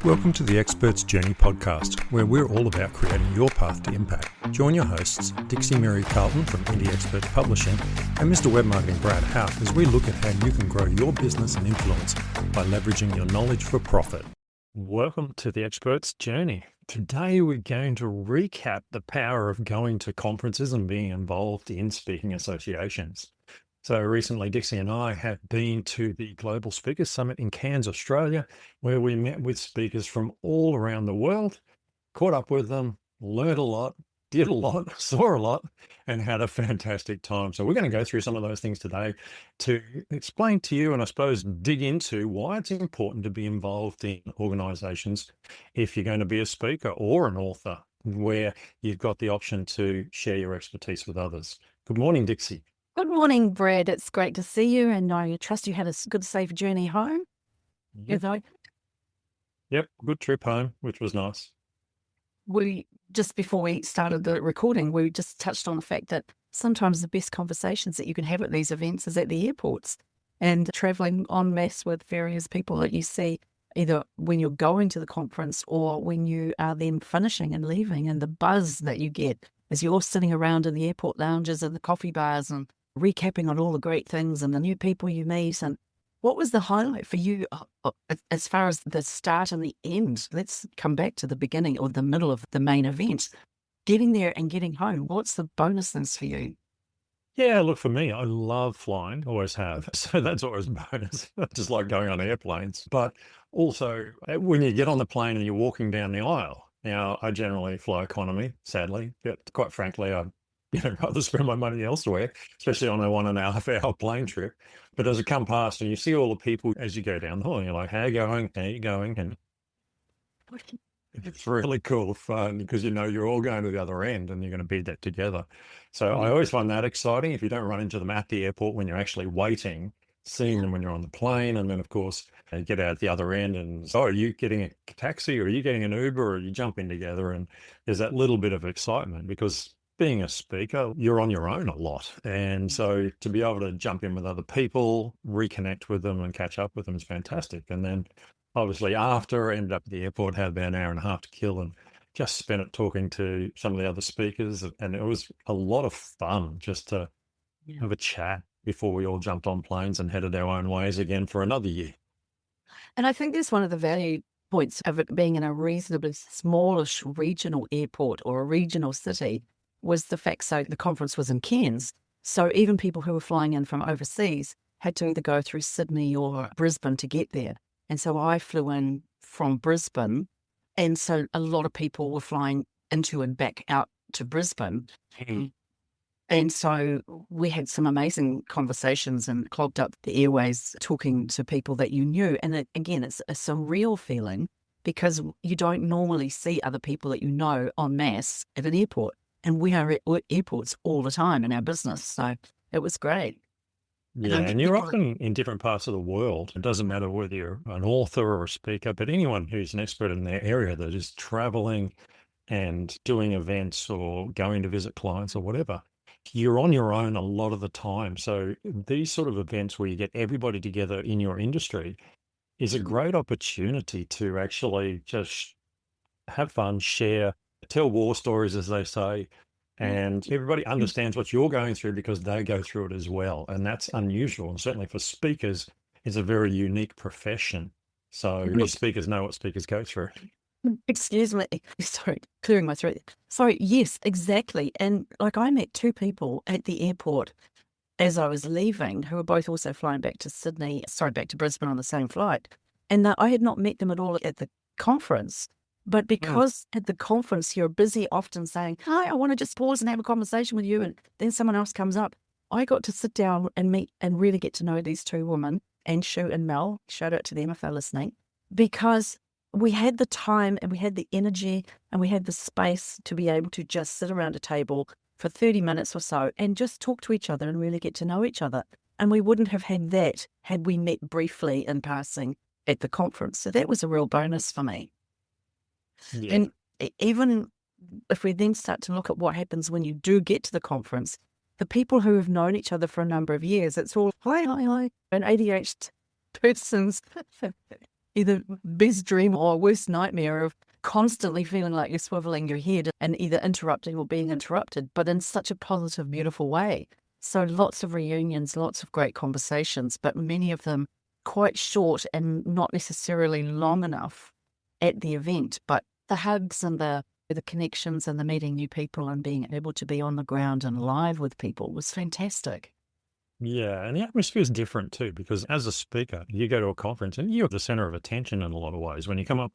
Welcome to the Expert's Journey podcast, where we're all about creating your path to impact. Join your hosts, Dixie Mary Carlton from Indie Expert Publishing and Mr. Web Marketing Brad Houck, as we look at how you can grow your business and influence by leveraging your knowledge for profit. Welcome to the Expert's Journey. Today we're going to recap the power of going to conferences and being involved in speaking associations. So recently, Dixie and I have been to the Global Speakers Summit in Cairns, Australia, where we met with speakers from all around the world, caught up with them, learned a lot, did a lot, saw a lot, and had a fantastic time. So we're going to go through some of those things today to explain to you and I suppose dig into why it's important to be involved in organizations if you're going to be a speaker or an author, where you've got the option to share your expertise with others. Good morning, Dixie. Good morning, Brad. It's great to see you, and I trust you had a good, safe journey home. Yep, good trip home, which was nice. Just before we started the recording, we just touched on the fact that sometimes the best conversations that you can have at these events is at the airports and traveling en masse with various people that you see either when you're going to the conference or when you are then finishing and leaving, and the buzz that you get as you're sitting around in the airport lounges and the coffee bars and recapping on all the great things and the new people you meet. And what was the highlight for you as far as the start and the end? Let's come back to the beginning or the middle of the main event. Getting there and getting home, what's the bonus things for you? Yeah, look, for me, I love flying, always have. So that's always a bonus. I just like going on airplanes. But also, when you get on the plane and you're walking down the aisle, now I generally fly economy, sadly, but quite frankly, I'd rather spend my money elsewhere, especially on a 1.5 hour plane trip. But as I come past and you see all the people as you go down the hall, and you're like, how you going? How you going? And it's really cool fun because you're all going to the other end and you're going to be that together. So I always find that exciting. If you don't run into them at the airport when you're actually waiting, seeing them when you're on the plane, and then of course you get out the other end and are you getting a taxi or are you getting an Uber or are you jumping together? And there's that little bit of excitement because being a speaker, you're on your own a lot. And so to be able to jump in with other people, reconnect with them and catch up with them is fantastic. And then obviously after, I ended up at the airport, had about an hour and a half to kill and just spent it talking to some of the other speakers. And it was a lot of fun just to have a chat before we all jumped on planes and headed our own ways again for another year. And I think that's one of the value points of it being in a reasonably smallish regional airport or a regional city was the fact, so the conference was in Cairns. So even people who were flying in from overseas had to either go through Sydney or Brisbane to get there. And so I flew in from Brisbane. And so a lot of people were flying into and back out to Brisbane. And so we had some amazing conversations and clogged up the airways talking to people that you knew. And it's a surreal feeling because you don't normally see other people that you know en masse at an airport. And we are at airports all the time in our business. So it was great. Yeah, and you're often in different parts of the world. It doesn't matter whether you're an author or a speaker, but anyone who's an expert in their area that is traveling and doing events or going to visit clients or whatever, you're on your own a lot of the time. So these sort of events where you get everybody together in your industry is a great opportunity to actually just have fun, share, tell war stories, as they say, and everybody understands what you're going through because they go through it as well. And that's unusual. And certainly for speakers, it's a very unique profession. So speakers know what speakers go through. Excuse me. Sorry, clearing my throat. Sorry, yes, exactly. And like I met two people at the airport as I was leaving who were both also flying back to Brisbane on the same flight. And I had not met them at all at the conference. But because at the conference you're busy often saying, hi, I want to just pause and have a conversation with you. And then someone else comes up. I got to sit down and meet and really get to know these two women, Anshu and Mel. Shout out to them if they're listening. Because we had the time and we had the energy and we had the space to be able to just sit around a table for 30 minutes or so and just talk to each other and really get to know each other. And we wouldn't have had that had we met briefly in passing at the conference. So that was a real bonus for me. Yeah. And even if we then start to look at what happens when you do get to the conference, the people who have known each other for a number of years, it's all, hi, and ADHD persons either best dream or worst nightmare of constantly feeling like you're swiveling your head and either interrupting or being interrupted, but in such a positive, beautiful way. So lots of reunions, lots of great conversations, but many of them quite short and not necessarily long enough at the event. But the hugs and the connections and the meeting new people and being able to be on the ground and live with people was fantastic. Yeah, and the atmosphere is different too, because as a speaker, you go to a conference and you're the center of attention in a lot of ways. When you come up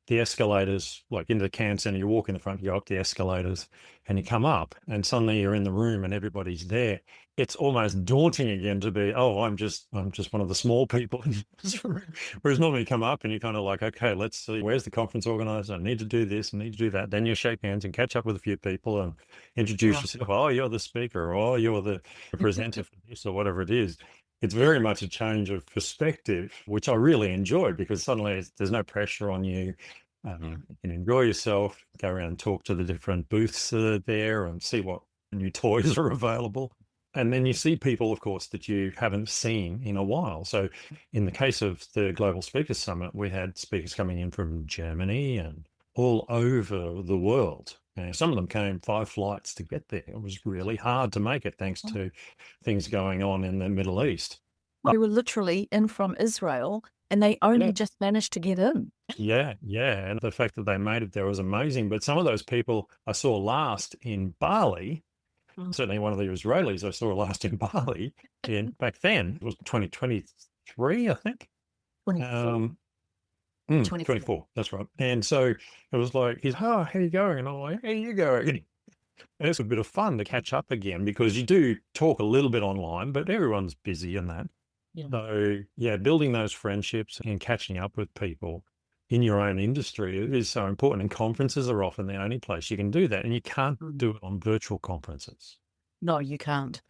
the escalators, like into the Cairns Centre, you walk in the front, you go up the escalators and you come up and suddenly you're in the room and everybody's there. It's almost daunting again to be, oh, I'm just one of the small people in this room. Whereas normally you come up and you're kind of like, okay, let's see, where's the conference organizer? I need to do this, I need to do that. Then you shake hands and catch up with a few people and introduce Yeah. yourself. Oh, you're the speaker, or oh, you're the presenter for this, or whatever it is. It's very much a change of perspective, which I really enjoyed because suddenly there's no pressure on you. You can enjoy yourself, go around and talk to the different booths there and see what new toys are available. And then you see people, of course, that you haven't seen in a while. So in the case of the Global Speakers Summit, we had speakers coming in from Germany and all over the world. And some of them came 5 flights to get there. It was really hard to make it thanks to things going on in the Middle East. They were literally in from Israel and they only Yeah. just managed to get in. Yeah. And the fact that they made it there was amazing. But some of those people I saw last in Bali, certainly one of the Israelis I saw last in Bali back then, it was 2023, I think. 24. 24, that's right. And so it was like, he's, oh, how you going? And I'm like, how you going? And it's a bit of fun to catch up again because you do talk a little bit online, but everyone's busy and that. Yeah. So yeah, building those friendships and catching up with people in your own industry is so important. And conferences are often the only place you can do that. And you can't do it on virtual conferences. No, you can't.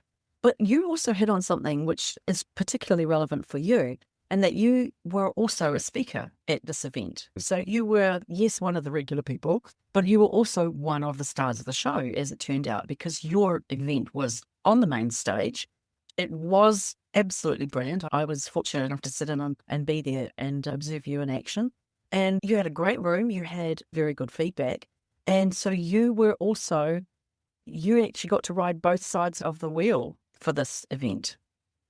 But you also hit on something which is particularly relevant for you, and that you were also a speaker at this event. So you were, yes, one of the regular people, but you were also one of the stars of the show, as it turned out, because your event was on the main stage. It was absolutely brilliant. I was fortunate enough to sit in and be there and observe you in action. And you had a great room. You had very good feedback. And so you actually got to ride both sides of the wheel for this event.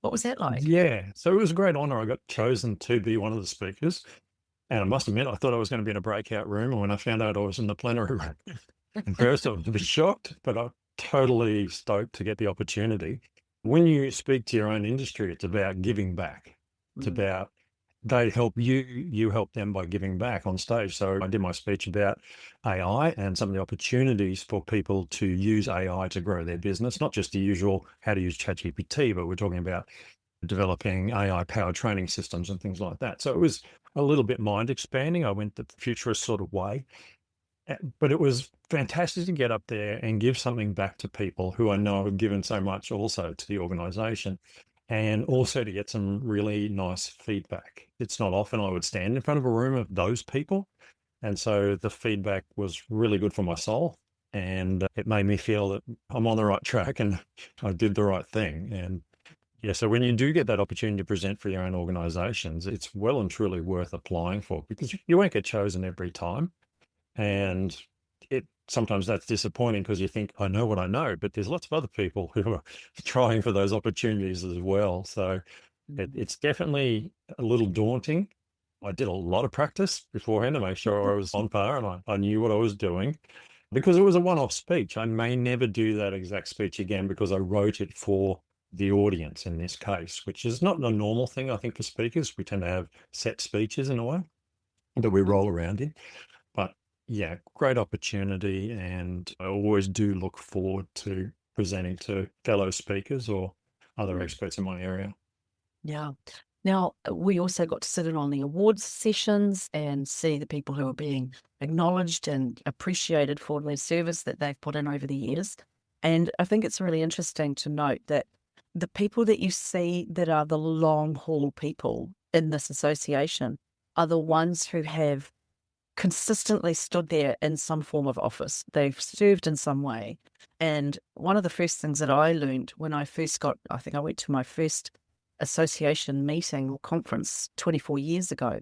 What was that like? Yeah. So it was a great honor. I got chosen to be one of the speakers. And I must admit, I thought I was going to be in a breakout room. And when I found out I was in the plenary room, at first I was a bit shocked, but I'm totally stoked to get the opportunity. When you speak to your own industry, it's about giving back. It's about they help you, you help them by giving back on stage. So I did my speech about AI and some of the opportunities for people to use AI to grow their business, not just the usual how to use ChatGPT, but we're talking about developing AI-powered training systems and things like that. So it was a little bit mind expanding. I went the futurist sort of way. But it was fantastic to get up there and give something back to people who I know have given so much also to the organization, and also to get some really nice feedback. It's not often I would stand in front of a room of those people. And so the feedback was really good for my soul. And it made me feel that I'm on the right track and I did the right thing. And yeah, so when you do get that opportunity to present for your own organizations, it's well and truly worth applying for because you won't get chosen every time. And sometimes that's disappointing because you think, I know what I know, but there's lots of other people who are trying for those opportunities as well. So it's definitely a little daunting. I did a lot of practice beforehand to make sure I was on par and I knew what I was doing because it was a one-off speech. I may never do that exact speech again because I wrote it for the audience in this case, which is not a normal thing, I think, for speakers. We tend to have set speeches in a way that we roll around in. But yeah, great opportunity. And I always do look forward to presenting to fellow speakers or other experts in my area. Yeah. Now, we also got to sit in on the awards sessions and see the people who are being acknowledged and appreciated for their service that they've put in over the years. And I think it's really interesting to note that the people that you see that are the long haul people in this association are the ones who have consistently stood there in some form of office. They've served in some way. And one of the first things that I learned when I went to my first association meeting or conference 24 years ago,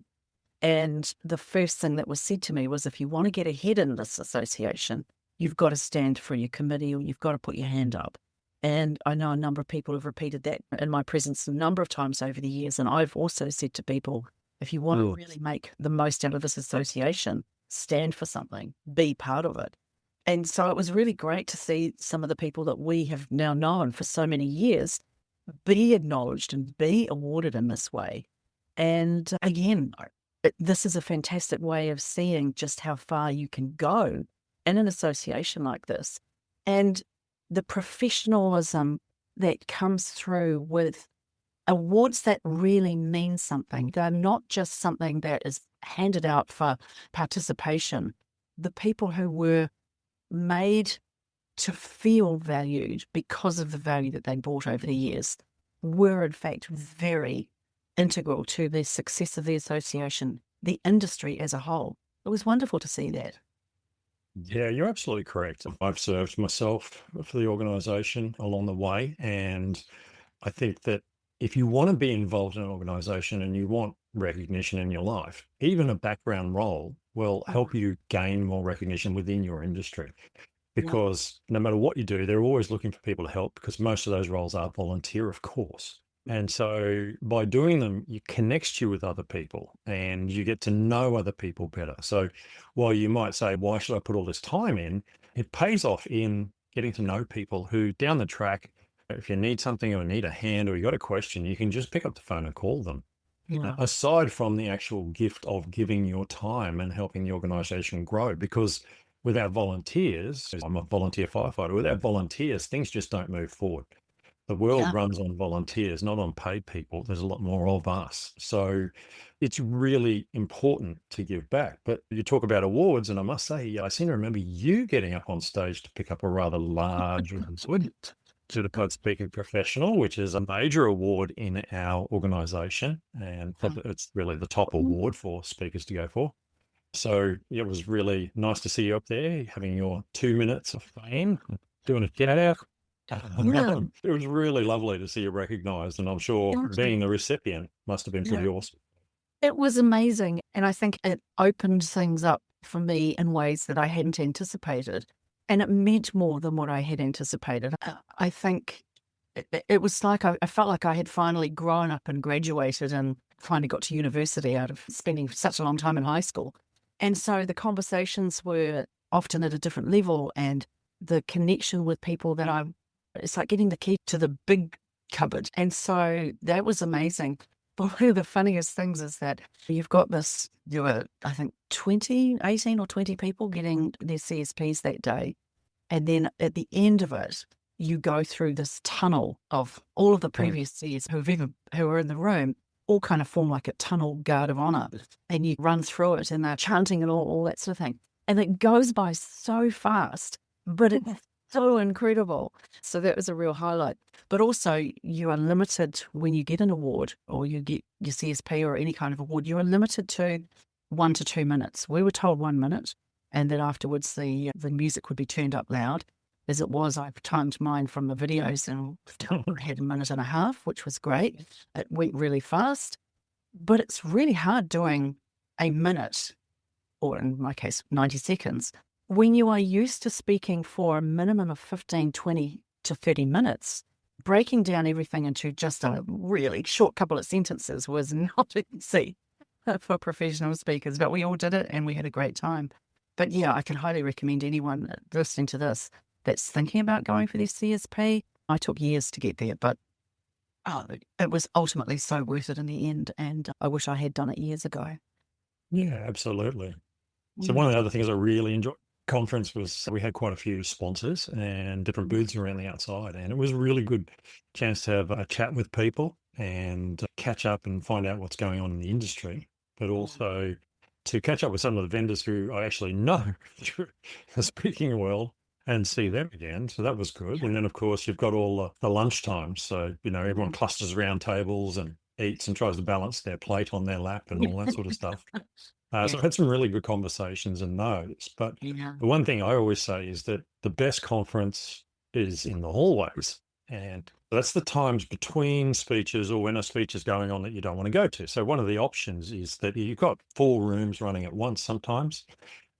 And the first thing that was said to me was, if you want to get ahead in this association, you've got to stand for your committee or you've got to put your hand up. And I know a number of people have repeated that in my presence a number of times over the years. And I've also said to people, if you want to really make the most out of this association, stand for something, be part of it. And so it was really great to see some of the people that we have now known for so many years be acknowledged and be awarded in this way. And again, this is a fantastic way of seeing just how far you can go in an association like this. And the professionalism that comes through with awards that really mean something. They're not just something that is handed out for participation. The people who were made to feel valued because of the value that they brought over the years were in fact very integral to the success of the association, the industry as a whole. It was wonderful to see that. Yeah, you're absolutely correct. I've served myself for the organisation along the way, and I think that if you want to be involved in an organisation and you want recognition in your life, even a background role will help you gain more recognition within your industry. Because no matter what you do, they're always looking for people to help, because most of those roles are volunteer, of course. And so by doing them, it connects you with other people and you get to know other people better. So while you might say, why should I put all this time in? It pays off in getting to know people who down the track, if you need something or need a hand or you got a question, you can just pick up the phone and call them. Aside from the actual gift of giving your time and helping the organisation grow, because without volunteers, I'm a volunteer firefighter, without volunteers, things just don't move forward. The world runs on volunteers, not on paid people. There's a lot more of us. So it's really important to give back. But you talk about awards, and I must say, I seem to remember you getting up on stage to pick up a rather large award to the Code Speaking Professional, which is a major award in our organisation. And it's really the top award for speakers to go for. So it was really nice to see you up there having your 2 minutes of fame, doing a shout out. It was really lovely to see you recognised, and I'm sure being the recipient must have been pretty awesome. It was amazing, and I think it opened things up for me in ways that I hadn't anticipated, and it meant more than what I had anticipated. I think it was like I felt like I had finally grown up and graduated and finally got to university out of spending such a long time in high school. And so the conversations were often at a different level, and the connection with people that it's like getting the key to the big cupboard. And so that was amazing. But one of the funniest things is that you've got there were, I think, 18 or 20 people getting their CSPs that day. And then at the end of it, you go through this tunnel of all of the previous CS who are in the room, all kind of form like a tunnel guard of honor. And you run through it and they're chanting and all that sort of thing. And it goes by so fast, but it's so incredible. So that was a real highlight. But also you are limited when you get an award or you get your CSP or any kind of award, you are limited to 1 to 2 minutes. We were told 1 minute, and then afterwards the music would be turned up loud. As it was, I've timed mine from the videos and had 1.5 minutes, which was great. It went really fast, but it's really hard doing a minute, or in my case, 90 seconds, when you are used to speaking for a minimum of 15, 20 to 30 minutes. Breaking down everything into just a really short couple of sentences was not easy for professional speakers, but we all did it and we had a great time. But yeah, I can highly recommend anyone listening to this that's thinking about going for their CSP. I took years to get there, but it was ultimately so worth it in the end, and I wish I had done it years ago. Yeah, absolutely. So one of the other things I really enjoyed conference was we had quite a few sponsors and different booths around the outside, and it was a really good chance to have a chat with people and catch up and find out what's going on in the industry, but also to catch up with some of the vendors who I actually know through the speaking world and see them again. So that was good. And then of course you've got all the lunch times. So, everyone clusters around tables and eats and tries to balance their plate on their lap and all that sort of stuff. So I had some really good conversations in those. But the one thing I always say is that the best conference is in the hallways. And That's the times between speeches or when a speech is going on that you don't want to go to. So one of the options is that you've got 4 rooms running at once sometimes,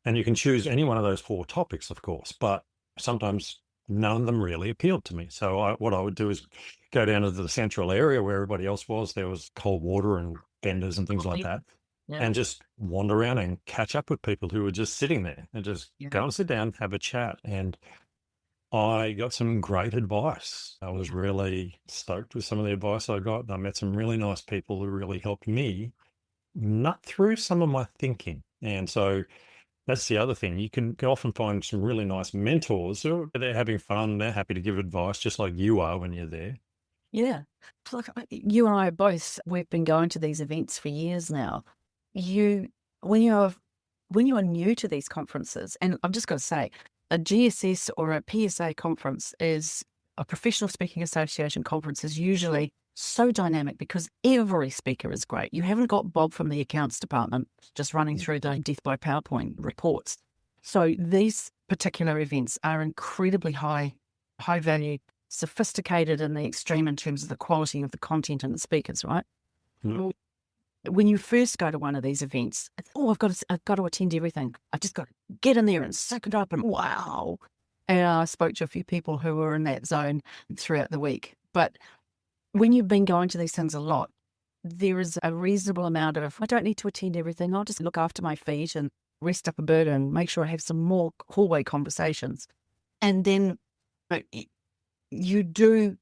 and you can choose any one of those 4 topics, of course, but sometimes none of them really appealed to me. So what I would do is go down to the central area where everybody else was. There was cold water and vendors and things like that, Yeah. and just wander around and catch up with people who were just sitting there and just go and sit down, have a chat. And I got some great advice. I was really stoked with some of the advice I got. And I met some really nice people who really helped me nut through some of my thinking. And so that's the other thing. You can often find some really nice mentors who they're having fun. They're happy to give advice just like you are when you're there. Yeah. Look, you and I both, we've been going to these events for years now. When you're new to these conferences, and I'm just going to say, a GSS or a PSA conference is a professional speaking association conference is usually so dynamic because every speaker is great. You haven't got Bob from the accounts department just running through the death by PowerPoint reports. So these particular events are incredibly high value, sophisticated in the extreme in terms of the quality of the content and the speakers, right? Mm. When you first go to one of these events, I've got to attend everything. I just got to get in there and suck it up and wow. And I spoke to a few people who were in that zone throughout the week. But when you've been going to these things a lot, there is a reasonable amount of, I don't need to attend everything. I'll just look after my feet and rest up a bit and make sure I have some more hallway conversations. And then you do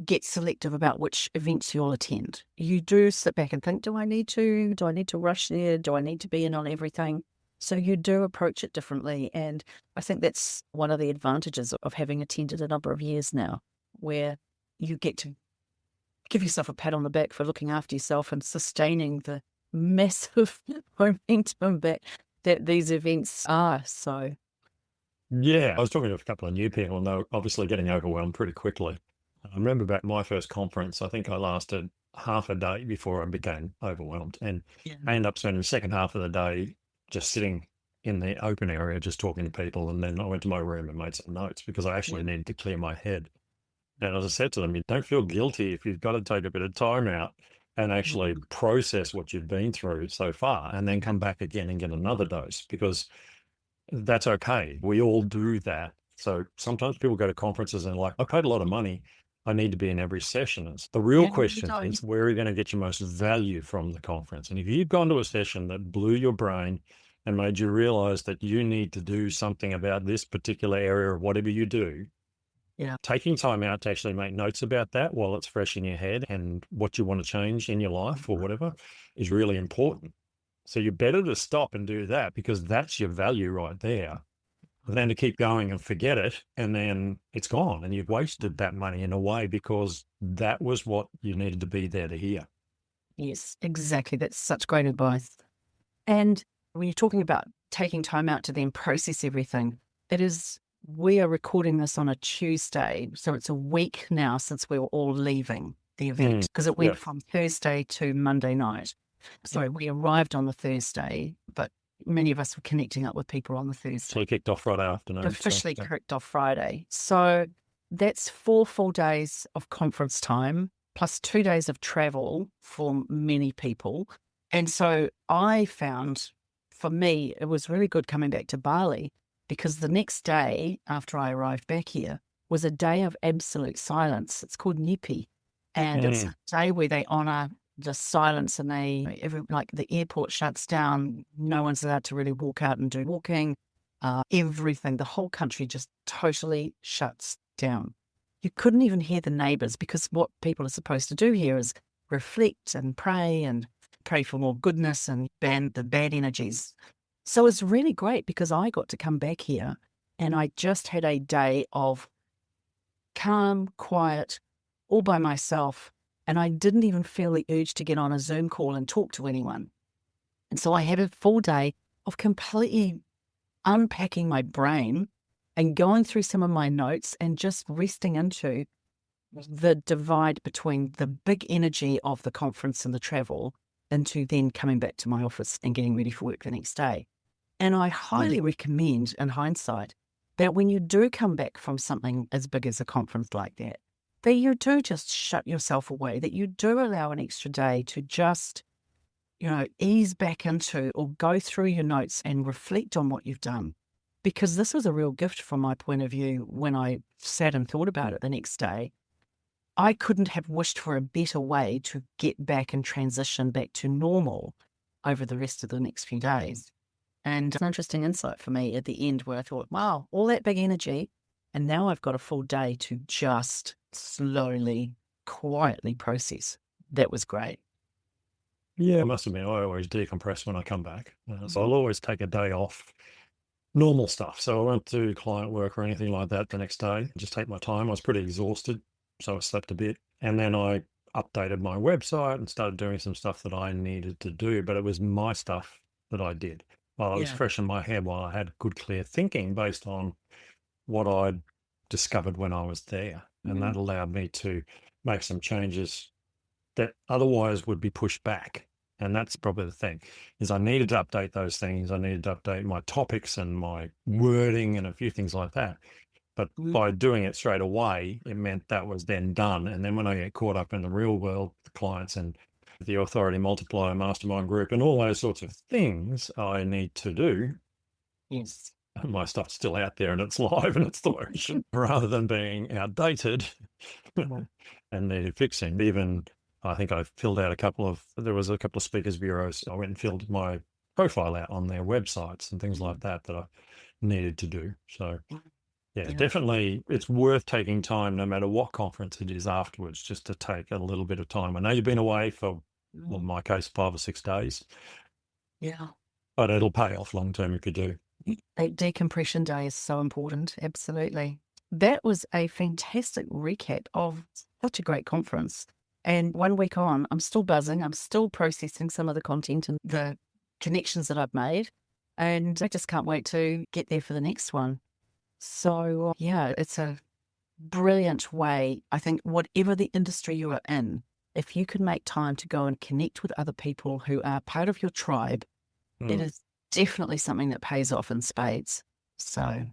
get selective about which events you'll attend. You do sit back and think, do I need to rush there? Do I need to be in on everything? So you do approach it differently. And I think that's one of the advantages of having attended a number of years now, where you get to give yourself a pat on the back for looking after yourself and sustaining the massive momentum that these events are. So Yeah, I was talking to a couple of new people and they were obviously getting overwhelmed pretty quickly. I remember back my first conference, I think I lasted half a day before I became overwhelmed. And I ended up spending the second half of the day just sitting in the open area, just talking to people. And then I went to my room and made some notes because I actually needed to clear my head. And as I said to them, you don't feel guilty if you've got to take a bit of time out and actually process what you've been through so far and then come back again and get another dose, because that's okay. We all do that. So sometimes people go to conferences and like, I paid a lot of money. I need to be in every session. And the real question is, where are you going to get your most value from the conference? And if you've gone to a session that blew your brain and made you realize that you need to do something about this particular area of whatever you do, taking time out to actually make notes about that while it's fresh in your head and what you want to change in your life or whatever is really important. So you're better to stop and do that because that's your value right there, than to keep going and forget it and then it's gone and you've wasted that money in a way because that was what you needed to be there to hear. Yes, exactly. That's such great advice. And when you're talking about taking time out to then process everything, we are recording this on a Tuesday. So it's a week now since we were all leaving the event because it went from Thursday to Monday night. So we arrived on the Thursday, but many of us were connecting up with people on the Thursday. So we kicked off Friday afternoon. Officially kicked off Friday. So that's 4 full days of conference time plus 2 days of travel for many people. And so I found, for me, it was really good coming back to Bali because the next day after I arrived back here was a day of absolute silence. It's called Nyepi. And it's a day where they honour the silence and like the airport shuts down. No one's allowed to really walk out and do walking. Everything, the whole country just totally shuts down. You couldn't even hear the neighbours because what people are supposed to do here is reflect and pray for more goodness and ban the bad energies. So it's really great because I got to come back here and I just had a day of calm, quiet, all by myself. And I didn't even feel the urge to get on a Zoom call and talk to anyone. And so I had a full day of completely unpacking my brain and going through some of my notes and just resting into the divide between the big energy of the conference and the travel into then coming back to my office and getting ready for work the next day. And I highly recommend, in hindsight, that when you do come back from something as big as a conference like that, that you do just shut yourself away, that you do allow an extra day to just, ease back into or go through your notes and reflect on what you've done. Because this was a real gift from my point of view when I sat and thought about it the next day. I couldn't have wished for a better way to get back and transition back to normal over the rest of the next few days. And an interesting insight for me at the end where I thought, wow, all that big energy, and now I've got a full day to just slowly, quietly process. That was great. Yeah, I must admit, I always decompress when I come back. So I'll always take a day off normal stuff. So I won't do client work or anything like that the next day. Just take my time. I was pretty exhausted, so I slept a bit. And then I updated my website and started doing some stuff that I needed to do, but it was my stuff that I did while I was fresh in my head, while I had good, clear thinking based on what I'd discovered when I was there. And that allowed me to make some changes that otherwise would be pushed back. And that's probably the thing, is I needed to update those things. I needed to update my topics and my wording and a few things like that. But by doing it straight away, it meant that was then done. And then when I get caught up in the real world, the clients and the Authority Multiplier Mastermind Group and all those sorts of things I need to do, Yes. my stuff's still out there and it's live and it's the working, rather than being outdated and needed fixing. Even I think I filled out there was a couple of speakers bureaus. I went and filled my profile out on their websites and things like that I needed to do. So yeah, definitely it's worth taking time, no matter what conference it is afterwards, just to take a little bit of time. I know you've been away for, well, in my case, 5 or 6 days. Yeah. But it'll pay off long term if you do. That decompression day is so important. Absolutely. That was a fantastic recap of such a great conference. And 1 week on, I'm still buzzing. I'm still processing some of the content and the connections that I've made. And I just can't wait to get there for the next one. So, yeah, it's a brilliant way. I think whatever the industry you are in, if you can make time to go and connect with other people who are part of your tribe, it is definitely something that pays off in spades. So,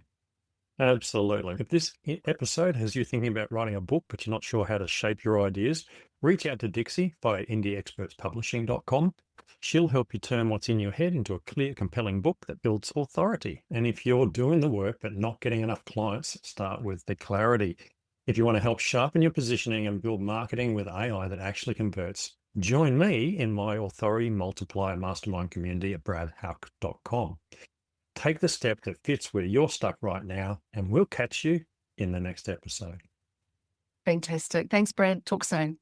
absolutely. If this episode has you thinking about writing a book, but you're not sure how to shape your ideas, reach out to Dixie via indieexpertspublishing.com. She'll help you turn what's in your head into a clear, compelling book that builds authority. And if you're doing the work but not getting enough clients, start with the clarity. If you want to help sharpen your positioning and build marketing with AI that actually converts, join me in my Authority Multiplier Mastermind community at bradhouck.com. Take the step that fits where you're stuck right now, and we'll catch you in the next episode. fantastic. Thanks, Brad. Talk soon.